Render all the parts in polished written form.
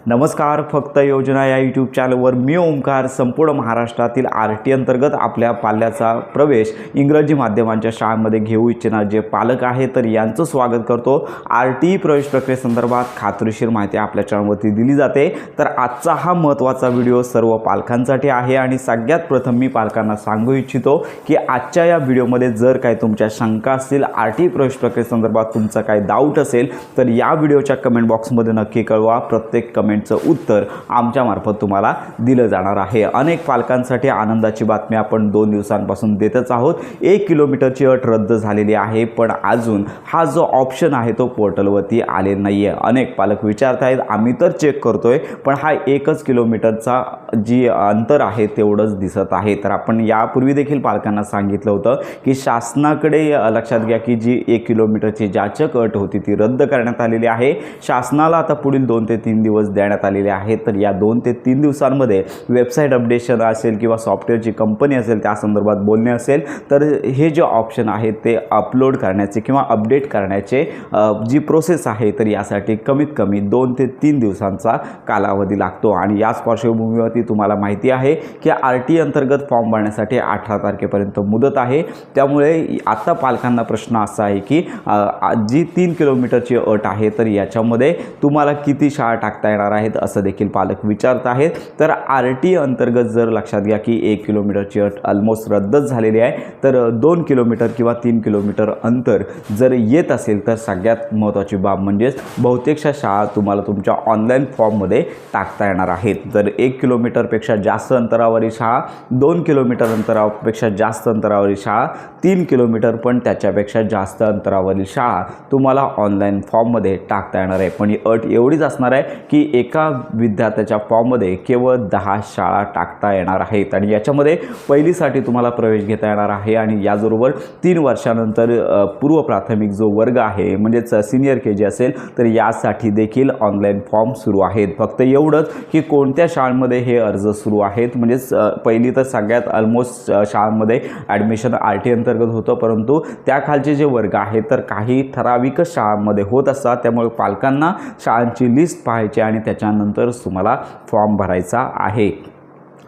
नमस्कार, फक्त योजना या यूट्यूब चॅनलवर मी ओमकार संपूर्ण महाराष्ट्रातील RT अंतर्गत आपल्या पाल्याचा प्रवेश इंग्रजी माध्यमांच्या शाळांमध्ये घेऊ इच्छिणारे जे पालक आहेत तर यांचं स्वागत करतो। RT प्रवेश प्रक्रियेसंदर्भात खात्रीशीर माहिती आपल्या चॅनलवरती दिली जाते। तर आजचा हा महत्त्वाचा व्हिडिओ सर्व पालकांसाठी आहे आणि सगळ्यात प्रथम मी पालकांना सांगू इच्छितो की आजच्या या व्हिडिओमध्ये जर काही तुमच्या शंका असतील, RT प्रवेश प्रक्रियेसंदर्भात तुमचा काही डाऊट असेल तर या व्हिडिओच्या कमेंट बॉक्समध्ये नक्की कळवा। प्रत्येक कमेंटचं उत्तर आमच्यामार्फत तुम्हाला दिलं जाणार आहे। अनेक पालकांसाठी आनंदाची बातमी आपण 2 दिवसांपासून देतच आहोत। 1 किलोमीटरची अट रद्द झालेली आहे, पण अजून हा जो ऑप्शन आहे तो पोर्टलवरती आलेला नाही आहे। अनेक पालक विचारत आहेत, आम्ही तर चेक करतोय पण हा 1 किलोमीटरचा जी अंतर आहे तेवढंच दिसत आहे। तर आपण यापूर्वी देखील पालकांना सांगितलं होतं की शासनाकडे लक्षात घ्या की जी 1 किलोमीटरची जाचक अट होती ती रद्द करण्यात आलेली आहे। शासनाला आता पुढील 2 ते 3 दिवस देण्यात आलेले आहेत। तर या 2 ते 3 दिवसांमध्ये वेबसाईट अपडेशन असेल किंवा सॉफ्टवेअरची कंपनी असेल त्या संदर्भात बोलणे असेल तर हे जे ऑप्शन आहे ते अपलोड करण्याचे किंवा अपडेट करण्याचे जी प्रोसेस आहे तर यासाठी कमीत कमी 2 ते 3 दिवसांचा कालावधी लागतो। आणि याच पार्श्वभूमीवरती तुम्हाला माहिती आहे की RT अंतर्गत फॉर्म भरण्यासाठी 18 तारखेपर्यंत मुदत आहे। त्यामुळे आता पालकांना प्रश्न असा आहे की जी 3 किलोमीटरची अट आहे तर याच्यामध्ये तुम्हाला किती शाळा टाकता येणार आहेत असं देखील पालक विचारत आहेत। तर RT अंतर्गत जर लक्षात घ्या की 1 किलोमीटरची अट ऑलमोस्ट रद्दच झालेली आहे, तर 2 किलोमीटर किंवा 3 किलोमीटर अंतर जर येत असेल तर सगळ्यात महत्त्वाची बाब म्हणजेच बहुतेकशा शाळा तुम्हाला तुमच्या ऑनलाईन फॉर्ममध्ये टाकता येणार आहेत। तर 1 किलोमीटरपेक्षा जास्त अंतरावरील शाळा, 2 किलोमीटर अंतरापेक्षा जास्त अंतरावरील शाळा, 3 किलोमीटर पण त्याच्यापेक्षा जास्त अंतरावरील शाळा तुम्हाला ऑनलाईन फॉर्ममध्ये टाकता येणार आहे। पण ही अट एवढीच असणार आहे की एका विद्यार्थ्याच्या फॉर्ममध्ये केवळ 10 शाळा टाकता येणार आहेत आणि याच्यामध्ये पहिलीसाठी तुम्हाला प्रवेश घेता येणार आहे आणि याचबरोबर 3 वर्षानंतर पूर्व प्राथमिक जो वर्ग आहे म्हणजेच सिनियर KG असेल तर यासाठी देखील ऑनलाईन फॉर्म सुरू आहेत। फक्त एवढंच की कोणत्या शाळांमध्ये हे अर्ज सुरू आहेत, म्हणजेच पहिली तर सगळ्यात ऑलमोस्ट शाळांमध्ये ॲडमिशन RT अंतर्गत होतं, परंतु त्याखालचे जे वर्ग आहेत तर काही ठराविकच शाळांमध्ये होत असतात। त्यामुळे पालकांना शाळांची लिस्ट पाहायची आणि त्याच्यानंतर तुम्हाला फॉर्म भरायचा आहे।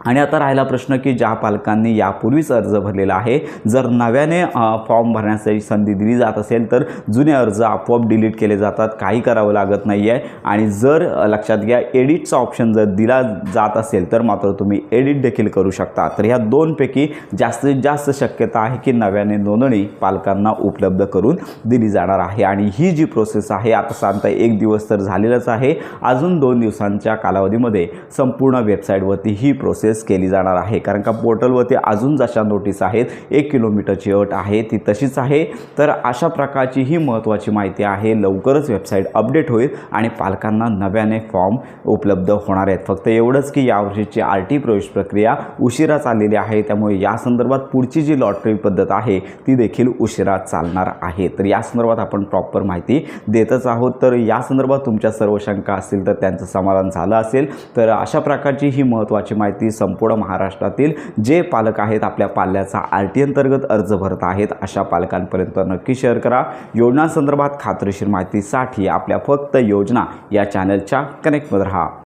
आणि आता राहिला प्रश्न की ज्या पालकांनी यापूर्वीच अर्ज भरलेला आहे, जर नव्याने फॉर्म भरण्याची संधी दिली जात असेल तर जुने अर्ज आपोआप डिलीट केले जातात, काही करावं लागत नाही आहे। आणि जर लक्षात घ्या एडिटचा ऑप्शन जर दिला जात असेल तर मात्र तुम्ही एडिट देखील करू शकता। तर ह्या 2 पैकी जास्तीत जास्त शक्यता आहे की नव्याने नोंदणी पालकांना उपलब्ध करून दिली जाणार आहे। आणि ही जी प्रोसेस आहे आता साधारणतः 1 दिवस तर झालेलाच आहे, अजून 2 दिवसांच्या कालावधीमध्ये संपूर्ण वेबसाईटवरती ही प्रोसेस केली जाणार आहे। कारण का पोर्टलवरती अजून जशा नोटीस आहेत 1 किलोमीटरची अट आहे ती तशीच आहे। तर अशा प्रकारची ही महत्त्वाची माहिती आहे। लवकरच वेबसाईट अपडेट होईल आणि पालकांना नव्याने फॉर्म उपलब्ध होणार आहेत। फक्त एवढंच की यावर्षीची RT प्रवेश प्रक्रिया उशिरा चाललेली आहे, त्यामुळे या संदर्भात पुढची जी लॉटरी पद्धत आहे ती देखील उशिरा चालणार आहे। तर या संदर्भात आपण प्रॉपर माहिती देतच आहोत। तर या संदर्भात तुमच्या सर्व शंका असतील तर त्यांचं समाधान झालं असेल तर अशा प्रकारची ही महत्त्वाची माहिती संपूर्ण महाराष्ट्रातील जे पालक आहेत आपल्या पाल्याचा RT अंतर्गत अर्ज भरत आहेत अशा पालकांपर्यंत नक्की शेअर करा। योजनांसंदर्भात खात्रीशीर माहितीसाठी आपल्या फक्त योजना या चॅनलच्या कनेक्टमध्ये राहा।